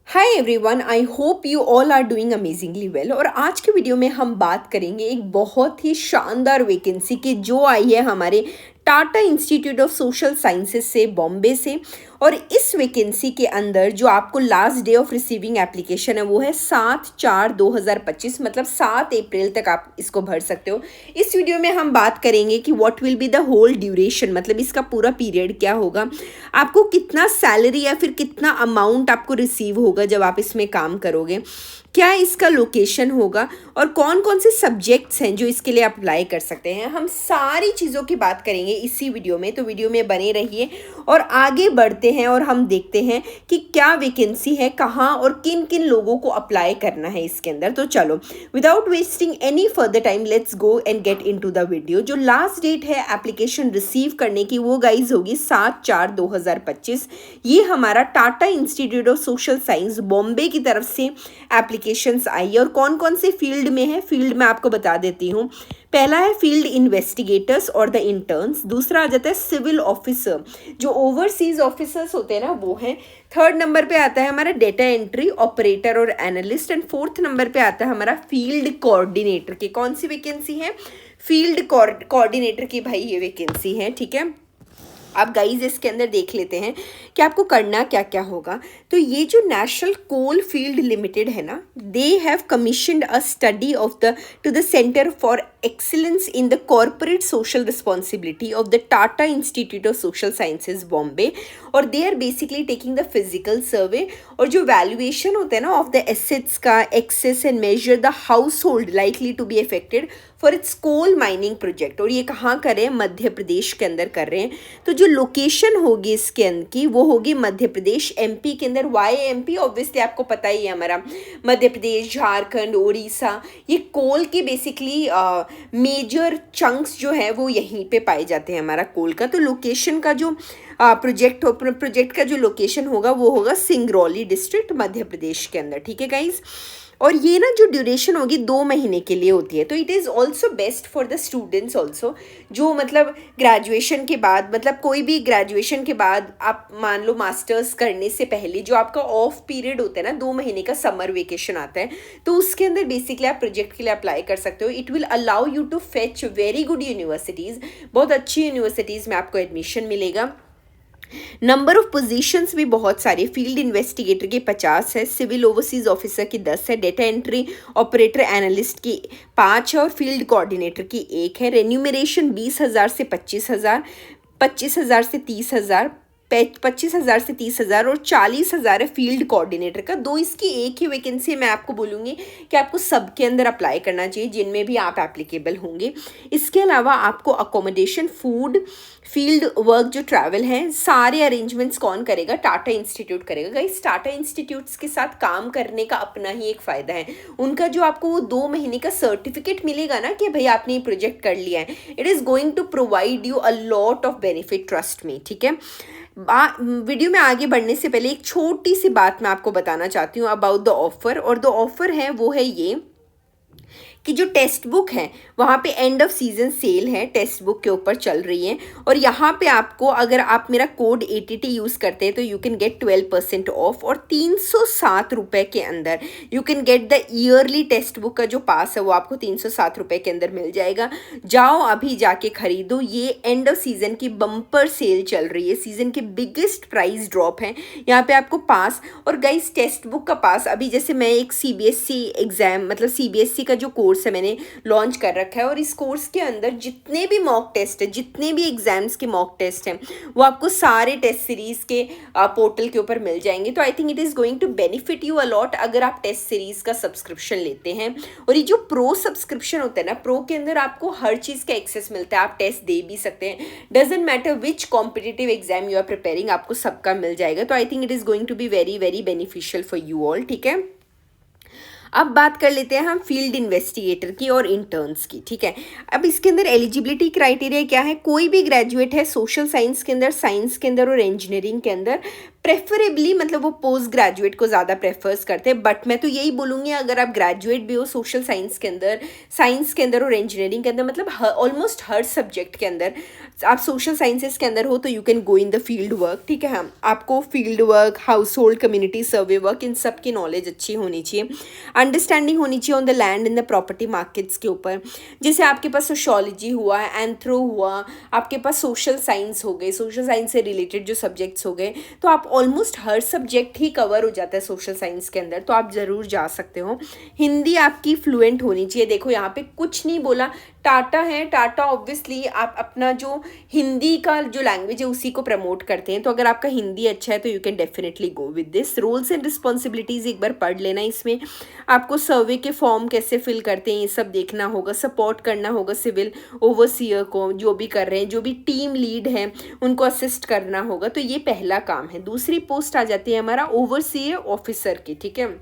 Hi everyone, I hope you all are doing amazingly well. और आज के video में हम बात करेंगे एक बहुत ही शानदार वैकेंसी की जो आई है हमारे Tata institute of social sciences से, बॉम्बे से। और इस वैकेंसी के अंदर जो आपको last day of receiving application है वो है 7/4/2025, मतलब 7 अप्रैल तक आप इसको भर सकते हो। इस वीडियो में हम बात करेंगे कि what will be the whole duration, मतलब इसका पूरा पीरियड क्या होगा, आपको कितना सैलरी या फिर कितना अमाउंट आपको रिसीव होगा जब आप इसमें काम करोगे, क्या इसका लोकेशन होगा और कौन कौन से सब्जेक्ट्स हैं जो इसके लिए अप्लाई कर सकते हैं। हम सारी चीज़ों की बात करेंगे इसी वीडियो में, तो वीडियो में बने रहिए और आगे बढ़ते हैं और हम देखते हैं कि क्या वैकेंसी है, कहाँ और किन किन लोगों को अप्लाई करना है इसके अंदर। तो चलो without wasting any further time let's go and get into the video. जो लास्ट डेट है एप्लीकेशन रिसीव करने की वो गाइज होगी 7/4/2025। ये हमारा Tata institute of social science Bombay की तरफ से एप्लीकेशंस आई है। और कौन कौन से फील्ड में है, फील्ड में आपको बता देती हूँ। पहला है फील्ड इन्वेस्टिगेटर्स और द इंटर्न्स, दूसरा आ जाता है सिविल ऑफिसर, जो ओवरसीज ऑफिसर्स होते हैं ना वो हैं। थर्ड नंबर पे आता है हमारा डेटा एंट्री ऑपरेटर और एनालिस्ट, एंड फोर्थ नंबर पे आता है हमारा फील्ड कोऑर्डिनेटर की। कौन सी वैकेंसी है? फील्ड कोऑर्डिनेटर की भाई ये वैकेंसी है, ठीक है। आप गाइज इसके अंदर देख लेते हैं कि आपको करना क्या क्या होगा। तो ये जो नेशनल कोल फील्ड लिमिटेड है ना, they have commissioned a study of the to the centre for excellence in the corporate social responsibility of the Tata institute of social sciences Bombay. और they are basically taking the physical survey और जो valuation होता है ना of the assets का, assess and measure the house hold likely to be affected for its coal mining project. और ये कहाँ कर रहे हैं? मध्य प्रदेश के अंदर कर रहे हैं। तो जो लोकेशन होगी इसके अंदर की वो होगी मध्य प्रदेश, एमपी के अंदर। Y MP? ऑब्वियसली आपको पता ही है, हमारा मध्य प्रदेश, झारखंड, उड़ीसा, ये कोल के बेसिकली मेजर चंक्स जो है वो यहीं पे पाए जाते हैं हमारा कोल का। तो लोकेशन का जो प्रोजेक्ट का जो लोकेशन होगा वो होगा सिंगरौली डिस्ट्रिक्ट, मध्य प्रदेश के अंदर, ठीक है गाइज। और ये ना जो ड्यूरेशन होगी 2 महीने के लिए होती है। तो it is also best for the students also, जो मतलब ग्रेजुएशन के बाद, मतलब कोई भी ग्रेजुएशन के बाद आप मान लो मास्टर्स करने से पहले जो आपका ऑफ पीरियड होता है ना, 2 महीने का समर वेकेशन आता है, तो उसके अंदर बेसिकली आप प्रोजेक्ट के लिए अप्लाई कर सकते हो। It will allow you to fetch very good universities, बहुत अच्छी यूनिवर्सिटीज़ में आपको एडमिशन मिलेगा। नंबर ऑफ पोजीशंस भी बहुत सारे, फील्ड इन्वेस्टिगेटर की 50 है, सिविल ओवरसीज ऑफिसर की 10 है, डेटा एंट्री ऑपरेटर एनालिस्ट की 5 है और फील्ड कोऑर्डिनेटर की 1 है। रेन्यूमरेशन 20,000 से 25,000, 25,000 से 30,000, 25,000 से 30,000 और 40,000 है फील्ड कोऑर्डिनेटर का। दो इसकी एक ही वैकेंसी मैं आपको बोलूँगी कि आपको सबके अंदर अप्लाई करना चाहिए जिनमें भी आप एप्लीकेबल होंगे। इसके अलावा आपको अकोमोडेशन, फूड, फील्ड वर्क, जो ट्रैवल है, सारे अरेंजमेंट्स कौन करेगा? टाटा इंस्टीट्यूट करेगा। गाइस टाटा इंस्टीट्यूट्स के साथ काम करने का अपना ही एक फ़ायदा है। उनका जो आपको वो 2 महीने का सर्टिफिकेट मिलेगा ना कि भाई आपने ये प्रोजेक्ट कर लिया है, it is going to provide you a lot of benefit, trust me, ठीक है। वीडियो में आगे बढ़ने से पहले एक छोटी सी बात मैं आपको बताना चाहती हूँ अबाउट द ऑफ़र। और द ऑफ़र है वो है ये कि जो टेक्स्ट बुक है वहाँ पे एंड ऑफ सीजन सेल है, टेक्स्ट बुक के ऊपर चल रही है। और यहाँ पे आपको, अगर आप मेरा कोड ATT यूज़ करते हैं तो यू कैन गेट 12% ऑफ। और 307 रुपये के अंदर you can get the yearly text book का जो पास है वो आपको 307 रुपये के अंदर मिल जाएगा। जाओ अभी जाके खरीदो, ये एंड ऑफ सीज़न की बम्पर सेल चल रही है, सीज़न के बिगेस्ट प्राइस ड्रॉप है यहाँ पे आपको पास। और गाइस टेक्स्ट बुक का पास अभी जैसे मैं एक CBSE एग्ज़ाम, मतलब CBSE का जो कोर्स है मैंने लॉन्च कर रखा है, और इस कोर्स के अंदर जितने भी मॉक टेस्ट है, जितने भी एग्जाम्स के मॉक टेस्ट हैं, वो आपको सारे टेस्ट सीरीज़ के पोर्टल के ऊपर मिल जाएंगे। तो I think it is going to benefit you a lot अगर आप टेस्ट सीरीज़ का सब्सक्रिप्शन लेते हैं। और ये जो प्रो सब्सक्रिप्शन होता है ना, प्रो के अंदर आपको हर चीज़ का एक्सेस मिलता है, आप टेस्ट दे भी सकते हैं, doesn't matter which competitive exam you are preparing, आपको सबका मिल जाएगा। तो I think it is going to be very very beneficial for you all, ठीक है। अब बात कर लेते हैं हम फील्ड इन्वेस्टिगेटर की और इंटर्न्स की, ठीक है। अब इसके अंदर एलिजिबिलिटी क्राइटेरिया क्या है? कोई भी ग्रेजुएट है सोशल साइंस के अंदर, साइंस के अंदर और इंजीनियरिंग के अंदर, प्रेफरेबली मतलब वो पोस्ट ग्रेजुएट को ज़्यादा प्रेफर्स करते हैं, बट मैं तो यही बोलूँगी अगर आप ग्रेजुएट भी हो सोशल साइंस के अंदर और इंजीनियरिंग के अंदर, मतलब ऑलमोस्ट हर सब्जेक्ट के अंदर आप सोशल साइंसेस के अंदर हो तो you can go in the field work, ठीक है। हम आपको field work, household, community survey work, इन सब की नॉलेज अच्छी होनी चाहिए, अंडरस्टैंडिंग होनी चाहिए on the land in the property markets के ऊपर। जैसे आपके पास सोशोलॉजी हुआ, एंथ्रो हुआ, आपके पास सोशल साइंस हो गए, सोशल साइंस से रिलेटेड जो सब्जेक्ट्स हो गए, तो आप ऑलमोस्ट हर सब्जेक्ट ही कवर हो जाता है सोशल साइंस के अंदर, तो आप ज़रूर जा सकते हो। हिंदी आपकी फ्लुएंट होनी चाहिए। देखो यहाँ पे कुछ नहीं बोला, टाटा है, टाटा ऑब्वियसली आप अपना जो हिंदी का जो लैंग्वेज है उसी को प्रमोट करते हैं, तो अगर आपका हिंदी अच्छा है तो you can definitely go with this. Roles and responsibilities एक बार पढ़ लेना, इसमें आपको सर्वे के फॉर्म कैसे फिल करते हैं ये सब देखना होगा, सपोर्ट करना होगा सिविल ओवरसीयर को, जो भी कर रहे हैं, जो भी टीम लीड है उनको असिस्ट करना होगा, तो ये पहला काम है। दूसरी पोस्ट आ जाती है हमारा ओवरसीयर ऑफिसर की, ठीक है।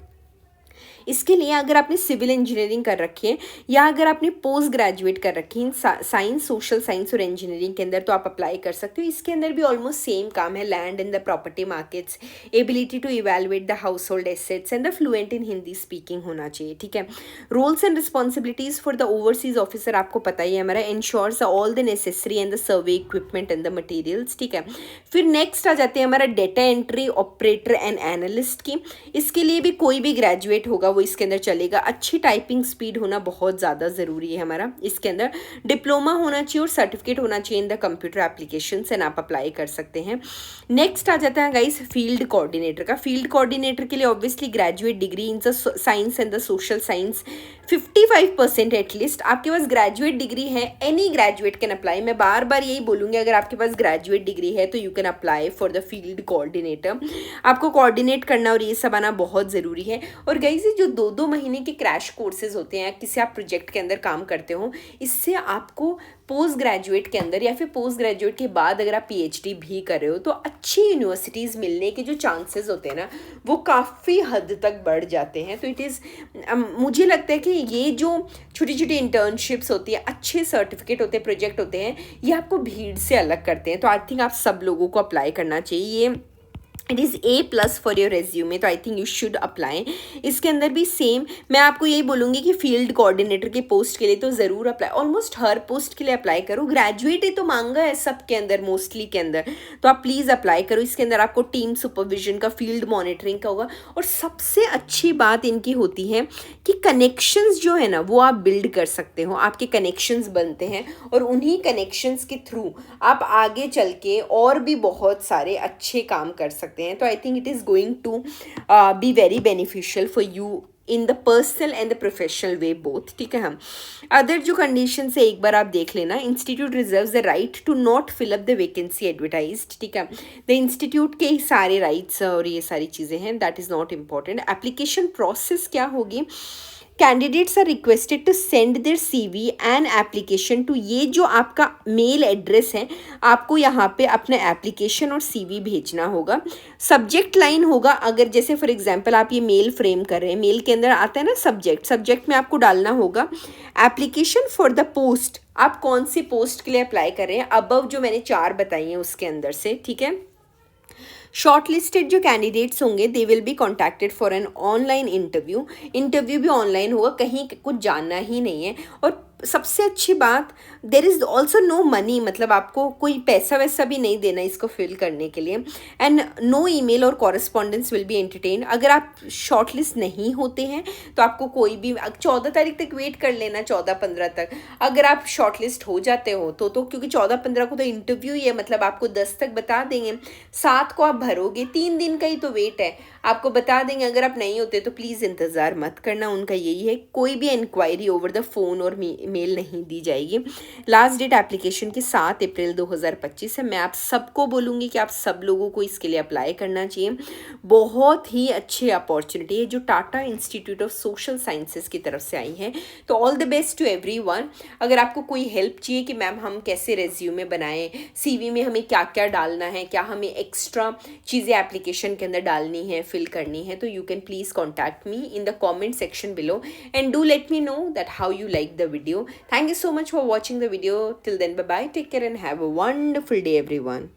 इसके लिए अगर आपने सिविल इंजीनियरिंग कर रखी है या अगर आपने पोस्ट ग्रेजुएट कर रखी है साइंस, सोशल साइंस और इंजीनियरिंग के अंदर, तो आप अप्लाई कर सकते हो। इसके अंदर भी ऑलमोस्ट सेम काम है, land in the property markets, ability to evaluate the house hold assets and the fluent in Hindi speaking होना चाहिए, ठीक है। Roles and responsibilities for the overseas officer आपको पता ही है हमारा, ensures all the necessary and the survey equipment and the materials, ठीक है। फिर नेक्स्ट आ जाते हैं हमारा data entry operator and analyst की। इसके लिए भी कोई भी ग्रेजुएट होगा वो इसके अंदर चलेगा। अच्छी टाइपिंग स्पीड होना बहुत ज़्यादा ज़रूरी है हमारा। इसके अंदर डिप्लोमा होना चाहिए और सर्टिफिकेट होना चाहिए in the computer applications, and आप अप्लाई कर सकते हैं। नेक्स्ट आ जाता है गाइस फील्ड कोऑर्डिनेटर का। फील्ड कोऑर्डिनेटर के लिए obviously graduate degree in the science and the social science 55% at least आपके पास ग्रेजुएट डिग्री है। Any graduate can apply. मैं बार बार यही बोलूँगी, अगर आपके पास ग्रेजुएट डिग्री है तो you can apply for the field coordinator. आपको कोऑर्डिनेट करना और ये सब आना बहुत ज़रूरी है। और गाइस ये जो 2-2 महीने के क्रैश कोर्सेज होते हैं, किसी आप प्रोजेक्ट के अंदर काम करते हो, इससे आपको पोस्ट ग्रेजुएट के अंदर या फिर पोस्ट ग्रेजुएट के बाद अगर आप पीएचडी भी कर रहे हो तो अच्छी यूनिवर्सिटीज़ मिलने के जो चांसेस होते हैं ना वो काफ़ी हद तक बढ़ जाते हैं। तो इट इज़ मुझे लगता है कि ये जो छोटी छोटी इंटर्नशिप्स होती है, अच्छे सर्टिफिकेट होते हैं, प्रोजेक्ट होते हैं, ये आपको भीड़ से अलग करते हैं। तो आई थिंक आप सब लोगों को अप्लाई करना चाहिए। ये it is A+ for your resume, तो I think you should apply. इसके अंदर भी सेम मैं आपको यही बोलूँगी कि फील्ड कोऑर्डिनेटर के पोस्ट के लिए तो ज़रूर अप्लाई, ऑलमोस्ट हर पोस्ट के लिए अप्लाई करो। ग्रेजुएट ही तो मांगा है सब के अंदर, मोस्टली के अंदर, तो आप प्लीज़ अप्लाई करो। इसके अंदर आपको टीम सुपरविजन का, फील्ड मॉनिटरिंग का होगा। और सबसे अच्छी बात इनकी होती है कि कनेक्शंस जो है ना वो आप बिल्ड कर सकते हो, आपके कनेक्शंस बनते हैं और उन्हीं कनेक्शंस के थ्रू आप आगे चल के और भी बहुत सारे अच्छे काम कर सकते हैं। तो I think it is going to be very beneficial for you in the personal and the professional way both, ठीक है। हम अदर जो कंडीशन है एक बार आप देख लेना। Institute reserves the right to not fill up the vacancy advertised, ठीक है। द इंस्टीट्यूट के ही सारे राइट्स और ये सारी चीज़ें हैं, that is not important. Application process क्या होगी, candidates are requested to send their CV and application to, ये जो आपका मेल एड्रेस है आपको यहाँ पे अपना एप्लीकेशन और CV भेजना होगा। सब्जेक्ट लाइन होगा, अगर जैसे फॉर एग्जांपल आप ये मेल फ्रेम कर रहे हैं, मेल के अंदर आता है ना सब्जेक्ट में आपको डालना होगा एप्लीकेशन फॉर द पोस्ट, आप कौन सी पोस्ट के लिए अप्लाई कर रहे हैं, अबव जो मैंने 4 बताई हैं उसके अंदर से, ठीक है। शॉर्टलिस्टेड जो कैंडिडेट्स होंगे they will be contacted for an online interview भी ऑनलाइन होगा, कहीं कुछ जानना ही नहीं है। और सबसे अच्छी बात, there is also no money, मतलब आपको कोई पैसा वैसा भी नहीं देना इसको फिल करने के लिए। एंड नो ईमेल और कॉरेस्पॉन्डेंस विल बी एंटरटेन। अगर आप शॉर्टलिस्ट नहीं होते हैं तो आपको कोई भी 14 तारीख तक वेट कर लेना, 14-15 तक। अगर आप शॉर्टलिस्ट हो जाते हो तो क्योंकि 14-15 को तो इंटरव्यू ही है, मतलब आपको 10 तक बता देंगे, 7 को आप भरोगे, 3 दिन का ही तो वेट है, आपको बता देंगे। अगर आप नहीं होते तो प्लीज़ इंतज़ार मत करना, उनका यही है, कोई भी इंक्वायरी ओवर द फ़ोन और मेल नहीं दी जाएगी। लास्ट डेट एप्लीकेशन की 7 अप्रैल 2025 है। मैं आप सबको बोलूँगी कि आप सब लोगों को इसके लिए अप्लाई करना चाहिए। बहुत ही अच्छी अपॉर्चुनिटी है जो Tata institute of Social Sciences की तरफ से आई है। तो all the best to everyone. अगर आपको कोई हेल्प चाहिए कि मैम हम कैसे रेज्यूमे बनाएं, CV में हमें क्या क्या डालना है, क्या हमें एक्स्ट्रा चीज़ें एप्लीकेशन के अंदर डालनी है, फिल करनी है, तो you can please contact me in the comment section below and do let me know that how you like the video. Thank you so much for watching the video. Till then, bye bye, take care and have a wonderful day everyone.